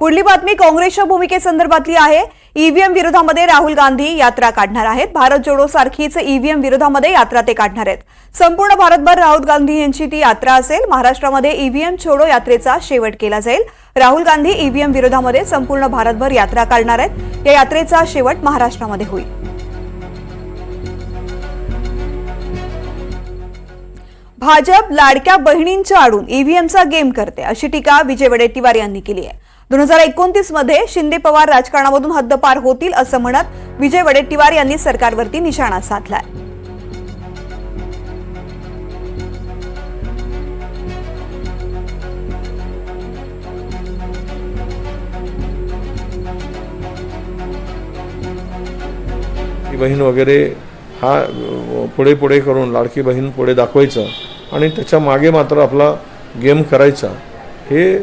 पुढली बातमी काँग्रेसच्या भूमिकेसंदर्भातली आहे। ईव्हीएम विरोधामध्ये राहुल गांधी यात्रा काढणार आहेत। भारत जोडो सारखीच ईव्हीएम विरोधामध्ये यात्रा ते काढणार आहेत। संपूर्ण भारतभर राहुल गांधी यांची ती यात्रा असेल। महाराष्ट्रामध्ये ईव्हीएम छोडो यात्रेचा शेवट केला जाईल। राहुल गांधी ईव्हीएम विरोधामध्ये संपूर्ण भारतभर यात्रा काढणार आहेत। या यात्रेचा शेवट महाराष्ट्रामध्ये होईल। भाजप लाडक्या बहिणींच्या आडून ईव्हीएमचा गेम करते अशी टीका विजय वडेट्टीवार यांनी केली आहे। 2029 मध्ये शिंदे पवार राजकारणामधून हद्दपार होतील असं म्हणत विजय वडेट्टीवार यांनी सरकारवरती निशाणा साधलाय। बहीण वगैरे हा पुढे पुढे करून लाडकी बहीण पुढे दाखवायचं आणि त्याच्या मागे मात्र आपला गेम करायचा, हे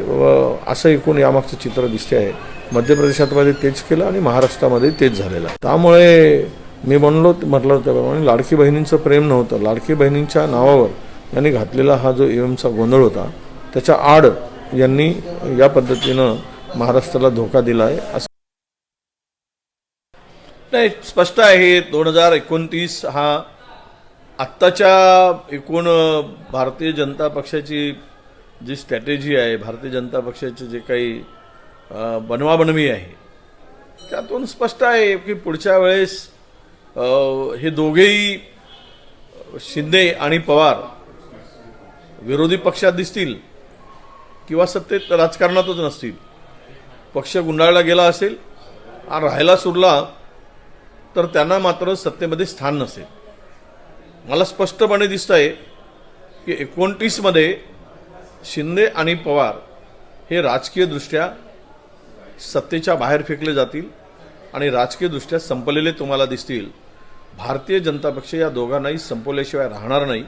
असं एकूण यामागचं चित्र दिसते आहे। मध्य प्रदेशामध्ये तेच केलं आणि महाराष्ट्रामध्ये तेच झालेलं आहे। त्यामुळे मी म्हटलं त्याप्रमाणे लाडकी बहिणींचं प्रेम नव्हतं, लाडकी बहिणींच्या नावावर यांनी घातलेला हा जो ईव्हीएमचा गोंधळ होता त्याच्या आड यांनी या पद्धतीनं महाराष्ट्राला धोका दिला आहे असं नाही। स्पष्ट आहे 2029 हा आत्ताच्या एकूण भारतीय जनता पक्षाची जी स्ट्रॅटेजी आहे, भारतीय जनता पक्षाचे जे काही बनवाबनवी आहे त्यातून स्पष्ट आहे की पुढच्या वेळेस हे दोघेही शिंदे आणि पवार विरोधी पक्षात दिसतील किंवा सत्तेत राजकारणातच नसतील। पक्ष गुंडाळला गेला असेल आणि राहायला सुरला तर त्यांना मात्र सत्तेमध्ये स्थान नसेल। मला स्पष्टपणे दिसत आहे की 29 मध्ये शिंदे आणि पवार हे राजकीयदृष्ट्या सत्तेच्या बाहेर फेकले जातील आणि राजकीयदृष्ट्या संपलेले तुम्हाला दिसतील। भारतीय जनता पक्ष या दोघांनाही संपवल्याशिवाय राहणार नाही।